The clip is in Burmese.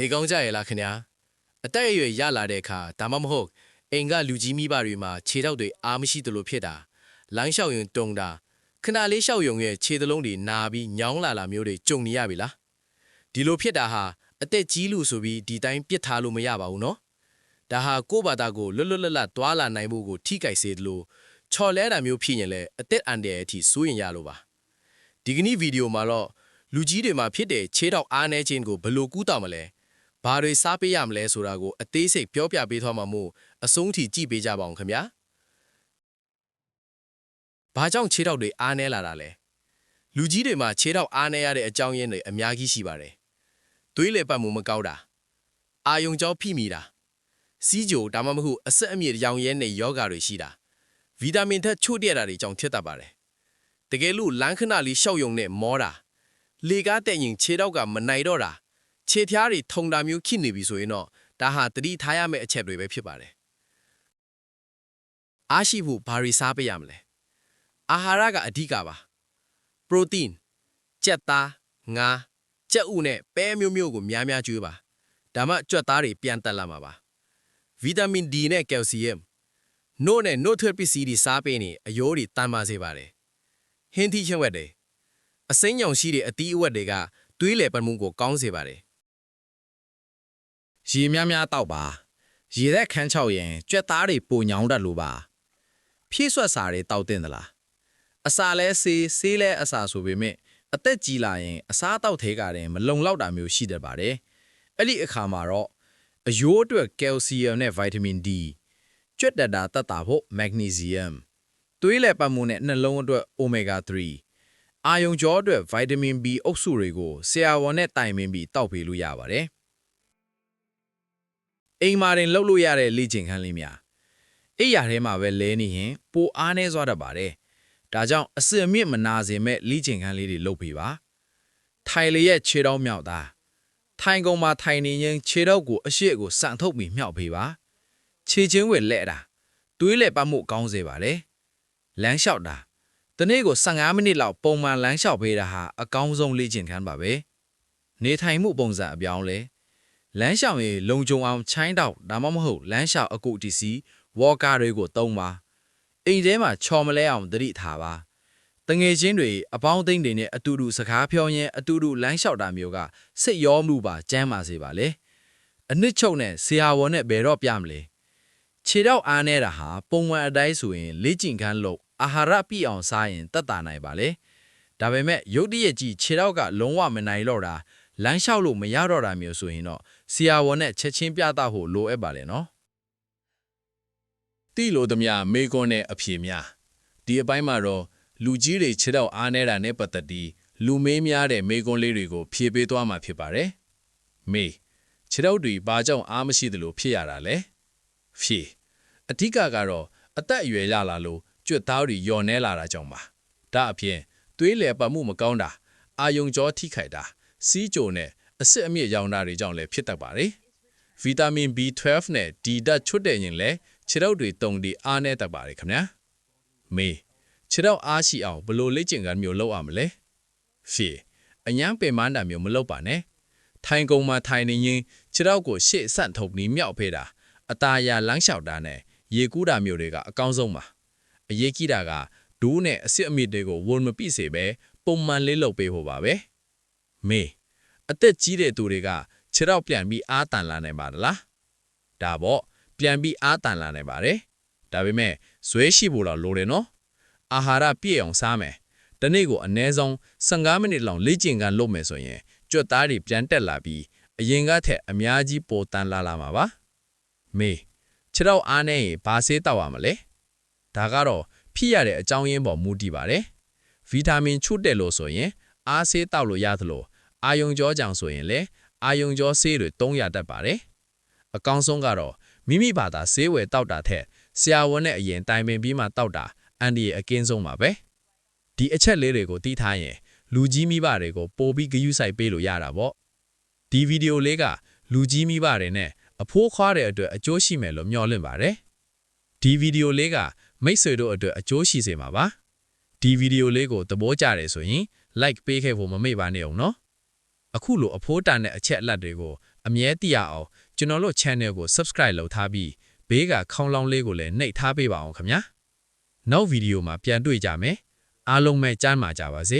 နေကောင်းကြရဲ့လားခင်ဗျာအတက်အရွယ်ရလာတဲ့အခါဒါမှမဟုတ်အိမ်ကလူကြီးမိဘတွေမှာခြေထောက်တွေအားမရှိသလိုဖြစ်တာလမ်းလျှောက်ရင်တုံတာခဏလေးလျှောက်ရုံရဲ့ခြေသလုံးတွေနာပြီးညောင်းလာမျိုးတွေကြုံနေရပြီလားဒီလိုဖြစ်တာဟာအသက်ကြီးလူဆိုပြီးဒီတိုင်းပြစ်ထားလို့မရပါဘူးနော်ဒါဟာကိုယ့်ဘာသာကိုလွတ်လွတ်လပ်လပ်တွာလာနိုင်ဖို့ကိုထိကြိုက်စေတယ်လို့ချော်လဲတာမျိုးဖြစ်ရင်လည်းအသက်အန္တရာယ်အထိစိုးရင်ရလို့ပါဒီကနေ့ဗီဒီယိုမှာတော့လူကြီးတွေမှာဖြစ်တဲ့ခြေထောက်အားနည်းခြင်းကိုဘယ်လိုကူးတောင်မလဲဘာတွေစားပေးရမလဲဆိုတာကိုအသေးစိတ်ပြောပြပေးသွားမှာမို့အဆုံးထိကြည့်ပေးကြပါအောင်ခင်ဗျာဘာကြောင့်ခြေထောက်တွေအားနည်းလာတာလဲလူကြီးတွေမှာခြေထောက်အားနည်းရတဲ့အကြောင်းရင်းတွေအများကြီးရှိပါတယ်သွေးလည်ပတ်မှုမကောင်းတာအာယုံကြောဖိမိတာစီးကြိုဒါမှမဟုတ်အဆက်အမြစ်ရောင်ရဲနဲ့ယောဂါတွေရှိတာဗီတာမင်ဓာတ်ချို့တဲ့တာတွေကြောင့်ဖြစ်တတ်ပါတယ်တကယ်လို့လမ်းခဏလေးရှောက်ယုံနဲ့မောတာလေကားတဲ့ရင်ခြေထောက်ကမနိုင်တော့တာခြေဖျားတွေထုံတာမျိုးဖြစ်နေပြီဆိုရင်တော့ဒါဟာတတိထားရမယ့်အချက်တွေပဲဖြစ်ပါတယ်အားရှိဖို့ဘာတွေစားပေးရမလဲအာဟာရကအဓိကပါပရိုတင်းကြက်သားငါးကြက်ဥနဲ့ပဲမျိုးမျိုးကိုများများကျွေးပါဒါမှကြွက်သားတွေပြန်တက်လာမှာပါဗီတာမင် D နဲ့ကယ်လ်ဆီယမ်နို့နဲ့နို့ထွက်ပစ္စည်းတွေစားပေးနေအယိုးတွေတန်ပါစေပါတယ်ဟင်းသီးချက်ဝက်တွေအစိမ်းရောင်ရှိတဲ့အသီးအဝက်တွေကသွေးလည်ပတ်မှုကိုကောင်းစေပါတယ်ရေများများတောက်ပါရေသက်ခန်းချောက်ရင်ကြွက်သားတွေပိုညောင်းတတ်လို့ပါဖြည့်ဆွက်စာတွေတောက်တင်သလားအစာလဲဆေးလဲအစာဆိုပေမဲ့အသက်ကြီးလာရင်အစားတောက်သေးကတည်းမလုံလောက်တာမျိုးရှိတတ်ပါတယ်အဲ့ဒီအခါမှာတော့အယိုးအတွက်ကယ်လ်ဆီယမ်နဲ့ဗိုက်တာမင် D ကြွက်တက်တာတက်တာဖို့မက်ဂနီဆီယမ်သွေးလည်ပတ်မှုနဲ့နှလုံးအတွက်အိုမီဂါ3အာယုံကြောအတွက်ဗိုက်တာမင် B အုပ်စုတွေကိုဆရာဝန်နဲ့တိုင်ပင်ပြီးတောက်ပေးလို့ရပါတယ်အိမ်မာတင်လှုပ်လို့ရတဲ့လေ့ကျင့်ခန်းလေးများအိယာထဲမှာပဲလဲနေရင်ပိုအားနေသွားတတ်ပါတယ်ဒါကြောင့်အစစ်အမြစ်မနာစေမဲ့လေ့ကျင့်ခန်းလေးတွေလုပ်ပေးပါထိုင်လျက်ခြေထောက်မြောက်တာထိုင်ကုန်မှာထိုင်နေရင်ခြေထောက်ကိုအရှိကိုစံထုတ်ပြီးမြောက်ပေးပါခြေချင်းဝယ်လက်တာသွေးလက်ပတ်မှုကောင်းစေပါလေလမ်းလျှောက်တာတနေ့ကို15မိနစ်လောက်ပုံမှန်လမ်းလျှောက်ပေးတာဟာအကောင်းဆုံးလေ့ကျင့်ခန်းပါပဲနေထိုင်မှုပုံစံအပြောင်းလဲလမ်းလျှောက်ရင်လုံခြုံအောင်ချိုင်းတောက်ဒါမှမဟုတ်လမ်းလျှောက်အကုတ်တီစီဝေါ်ကာတွေကိုသုံးပါအိမ်ထဲမှာချော်မလဲအောင်သတိထားပါတငယ်ချင်းတွေအပေါင်းအသင်းတွေနဲ့အတူတူစကားပြောရင်းအတူတူလမ်းလျှောက်တာမျိုးကစိတ်ရောမှုပါကျမ်းပါစေပါလေအနစ်ချုပ်နဲ့ဆရာဝန်နဲ့ဘယ်တော့ပြမလဲခြေထောက်အားနေတာဟာပုံမှန်အတိုင်းဆိုရင်လေ့ကျင့်ခန်းလို့အာဟာရပြည့်အောင်စားရင်တက်တာနိုင်ပါလေဒါပေမဲ့ရုတ်တရက်ကြီးခြေထောက်ကလုံးဝမနိုင်တော့တာလမ်းလျှောက်လို့မရတော့တာမျိုးဆိုရင်တော့ဆရာဝန်နဲ့ချက်ချင်းပြသဖို့လိုအပ်ပါလေနော်တိလိုသမျှမေကွန်းနဲ့အဖြေများဒီအပိုင်းမှာတော့လူကြီးတွေခြေထောက်အားနေတာနဲ့ပတ်သက်ပြီးလူမေးများတဲ့မေကွန်းလေးတွေကိုဖြေပေးသွားမှာဖြစ်ပါတယ်မေးခြေထောက်တွေဘာကြောင့်အားမရှိသလိုဖြစ်ရတာလဲဖြေအဓိကကတော့အသက်အရွယ်ရလာလို့ကြွက်သားတွေညော်နေလာတာကြောင့်ပါဒါအပြင်သွေးလည်ပတ်မှုမကောင်းတာအာယုံကြောထိခိုက်တာစီးကြိုနဲ့အစစ်အမြစ်ရောင်တာတွေကြောင့်လည်းဖြစ်တတ်ပါတယ်ဗီတာမင် B12 နဲ့ D ဓာတ်ချွတ်တဲ့ရင်လည်းခြေထောက်တွေတုံပြီးအားနေတတ်ပါတယ်ခင်ဗျာမေးခြေထောက်အားရှိအောင်ဘယ်လိုလေ့ကျင့်ခန်းမျိုးလုပ်ရမလဲဖြေအញ្ញမ်းပင်မန်းတာမျိုးမလုပ်ပါနဲ့ထိုင်ကုန်မှာထိုင်နေရင်ခြေထောက်ကိုရှေ့ဆန့်ထုတ်ပြီးမြောက်ဖေးတာအตาရလမ်းလျှောက်တာနဲ့ရေကူးတာမျိုးတွေကအကောင်းဆုံးပါအရေးကြီးတာကဒိုးနဲ့အစစ်အမြစ်တွေကိုဝန်မပိစေပဲပုံမှန်လေးလုပ်ပေးဖို့ပါပဲမေးအသက်ကြီးတဲ့သူတွေကခြေထောက်ပြန်ပြီးအားတန်လာနိုင်ပါလားဒါပေါ့ပြန်ပြီးအားတန်လာနိုင်ပါတယ်ဒါပေမဲ့ဇွဲရှိဖို့တော့လိုတယ်နော်အာဟာရပြည့်အောင်စားမယ်တနေ့ကိုအနည်းဆုံး15မိနစ်လောက်လေ့ကျင့်ခန်းလုပ်မယ်ဆိုရင်ကြွက်သားတွေပြန်တက်လာပြီးအရင်ကထက်အများကြီးပိုတန်လာမှာပါမေးခြေထောက်အားနေရင်ဘာဆေးတောက်ရမလဲဒါကတော့ဖြစ်ရတဲ့အကြောင်းရင်းပေါ်မူတည်ပါတယ်ဗီတာမင်ချို့တက်လို့ဆိုရင်အားဆေးတောက်လို့ရသလိုအာယုံကြောကြောင့်ဆိုရင်လည်းအာယုံကြောဆေးတွေသုံးရတတ်ပါတယ်အကောင်းဆုံးကတော့မိမိဘာသာဆေးဝယ်တောက်တာထက်ဆရာဝန်နဲ့အရင်တိုင်ပင်ပြီးမှတောက်တာအန်ဒီရဲ့အကင်းဆုံးပါပဲဒီအချက်လေးတွေကိုသိထားရင်လူကြီးမိဘတွေကိုပိုပြီးဂရုစိုက်ပေးလို့ရတာပေါ့ဒီဗီဒီယိုလေးကလူကြီးမိဘတွေနဲ့အဖိုးခွားတဲ့အတွက်အကျိုးရှိမယ်လို့မျှော်လင့်ပါတယ်ဒီဗီဒီယိုလေးကမိတ်ဆွေတို့အတွက်အကျိုးရှိစေမှာပါဒီဗီဒီယိုလေးကိုသဘောကျတယ်ဆိုရင် like ပေးခဲ့ဖို့မမေ့ပါနဲ့အောင်နော် အခုလိုအဖိုးတန်တဲ့အချက်အလက်တွေကိုအမြဲတည်ရအောင်ကျွန်တော်တို့ channel ကို subscribe လုပ်ထားပြီးဘေးကခေါင်းလောင်းလေးကိုလည်းနှိပ်ထားပေးပါအောင်ခင်ဗျာနောက်ဗီဒီယိုမှာပြန်တွေ့ကြမယ်အားလုံးပဲကျမ်းမာကြပါစေ